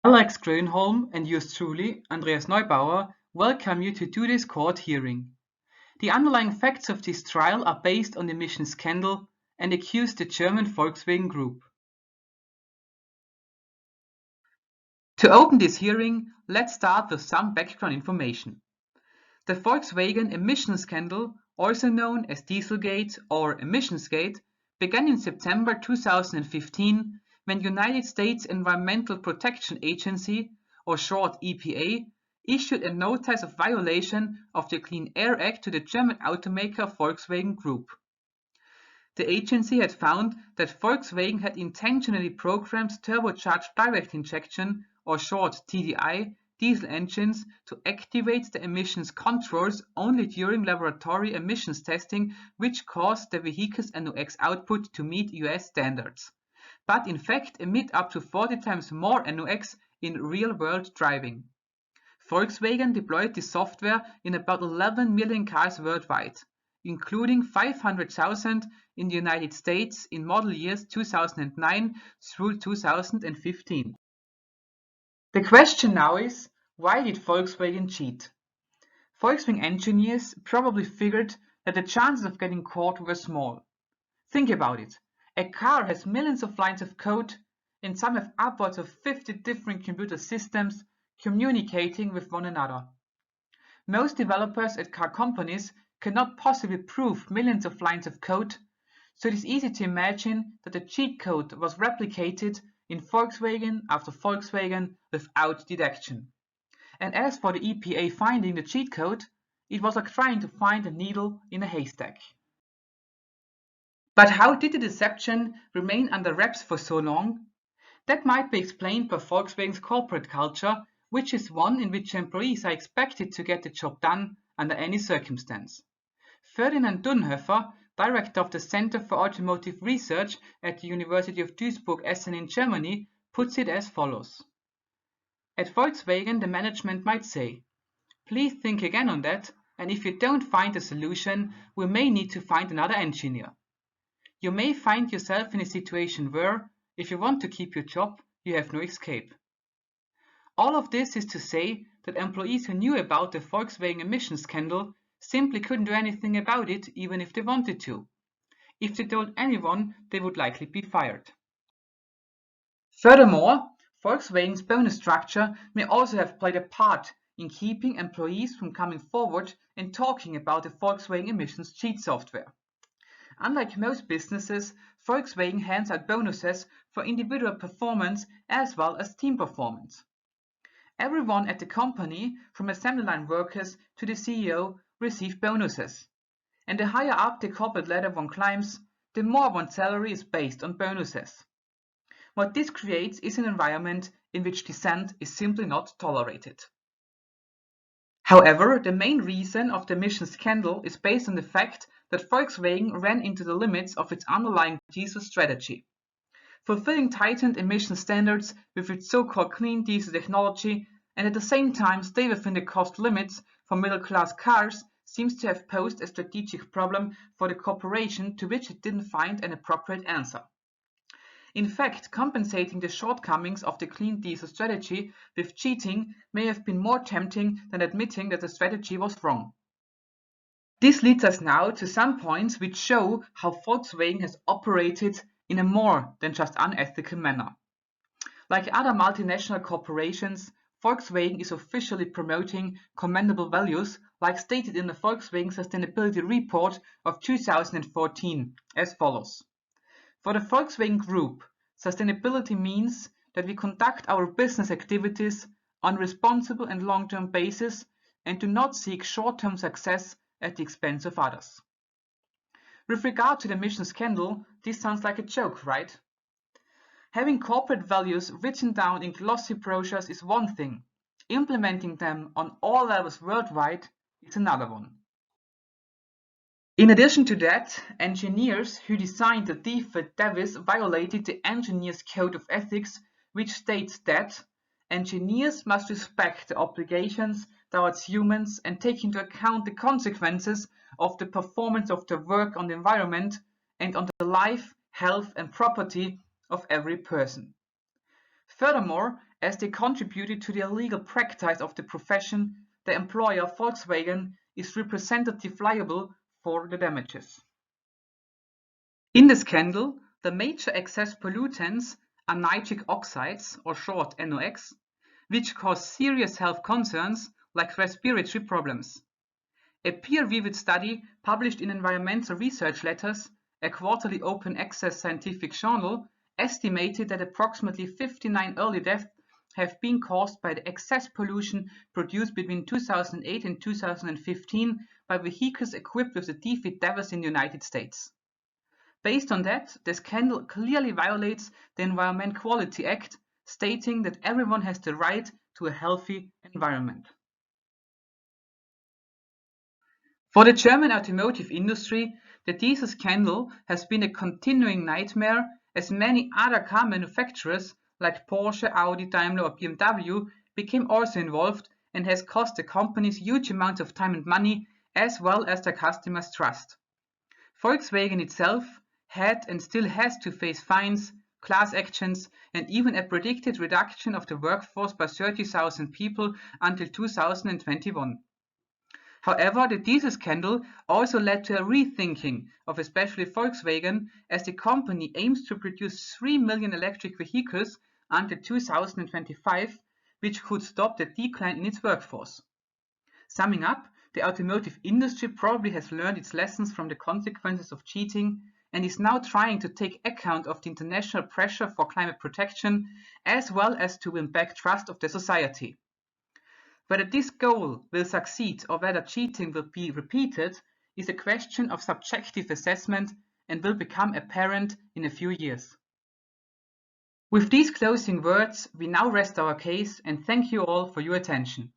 Alex Grönholm and yours truly, Andreas Neubauer, welcome you to today's court hearing. The underlying facts of this trial are based on the emission scandal and accuse the German Volkswagen Group. To open this hearing, let's start with some background information. The Volkswagen emission scandal, also known as Dieselgate or Emissionsgate, began in September 2015 when United States Environmental Protection Agency, or short EPA, issued a notice of violation of the Clean Air Act to the German automaker Volkswagen Group. The agency had found that Volkswagen had intentionally programmed turbocharged direct injection, or short TDI, diesel engines to activate the emissions controls only during laboratory emissions testing, which caused the vehicle's NOx output to meet US standards, but in fact emit up to 40 times more NOx in real-world driving. Volkswagen deployed this software in about 11 million cars worldwide, including 500,000 in the United States in model years 2009 through 2015. The question now is, why did Volkswagen cheat? Volkswagen engineers probably figured that the chances of getting caught were small. Think about it. A car has millions of lines of code, and some have upwards of 50 different computer systems communicating with one another. Most developers at car companies cannot possibly prove millions of lines of code, so it is easy to imagine that the cheat code was replicated in Volkswagen after Volkswagen without detection. And as for the EPA finding the cheat code, it was like trying to find a needle in a haystack. But how did the deception remain under wraps for so long? That might be explained by Volkswagen's corporate culture, which is one in which employees are expected to get the job done under any circumstance. Ferdinand Dunhofer, director of the Center for Automotive Research at the University of Duisburg-Essen in Germany, puts it as follows. At Volkswagen, the management might say, please think again on that, and if you don't find a solution, we may need to find another engineer. You may find yourself in a situation where, if you want to keep your job, you have no escape. All of this is to say that employees who knew about the Volkswagen emission scandal simply couldn't do anything about it even if they wanted to. If they told anyone, they would likely be fired. Furthermore, Volkswagen's bonus structure may also have played a part in keeping employees from coming forward and talking about the Volkswagen emissions cheat software. Unlike most businesses, Volkswagen hands out bonuses for individual performance as well as team performance. Everyone at the company, from assembly line workers to the CEO, receive bonuses. And the higher up the corporate ladder one climbs, the more one's salary is based on bonuses. What this creates is an environment in which dissent is simply not tolerated. However, the main reason of the emission scandal is based on the fact that Volkswagen ran into the limits of its underlying diesel strategy. Fulfilling tightened emission standards with its so-called clean diesel technology and at the same time stay within the cost limits for middle-class cars seems to have posed a strategic problem for the corporation to which it didn't find an appropriate answer. In fact, compensating the shortcomings of the clean diesel strategy with cheating may have been more tempting than admitting that the strategy was wrong. This leads us now to some points which show how Volkswagen has operated in a more than just unethical manner. Like other multinational corporations, Volkswagen is officially promoting commendable values, like stated in the Volkswagen Sustainability Report of 2014, as follows. For the Volkswagen Group, sustainability means that we conduct our business activities on a responsible and long-term basis and do not seek short-term success at the expense of others. With regard to the emission scandal, this sounds like a joke, right? Having corporate values written down in glossy brochures is one thing. Implementing them on all levels worldwide is another one. In addition to that, engineers who designed the default device violated the Engineers Code of Ethics, which states that engineers must respect the obligations towards humans and take into account the consequences of the performance of their work on the environment and on the life, health and property of every person. Furthermore, as they contributed to the illegal practice of the profession, the employer Volkswagen is representatively liable for the damages. In the scandal, the major excess pollutants are nitric oxides, or short NOx, which cause serious health concerns like respiratory problems. A peer-reviewed study published in Environmental Research Letters, a quarterly open access scientific journal, estimated that approximately 59 early deaths have been caused by the excess pollution produced between 2008 and 2015 by vehicles equipped with the defeat device in the United States. Based on that, the scandal clearly violates the Environment Quality Act, stating that everyone has the right to a healthy environment. For the German automotive industry, the diesel scandal has been a continuing nightmare, as many other car manufacturers like Porsche, Audi, Daimler or BMW became also involved and has cost the companies huge amounts of time and money, as well as their customers' trust. Volkswagen itself had and still has to face fines, class actions, and even a predicted reduction of the workforce by 30,000 people until 2021. However, the diesel scandal also led to a rethinking of especially Volkswagen, as the company aims to produce 3 million electric vehicles until 2025, which could stop the decline in its workforce. Summing up, the automotive industry probably has learned its lessons from the consequences of cheating and is now trying to take account of the international pressure for climate protection, as well as to win back trust of the society. Whether this goal will succeed or whether cheating will be repeated is a question of subjective assessment and will become apparent in a few years. With these closing words, we now rest our case and thank you all for your attention.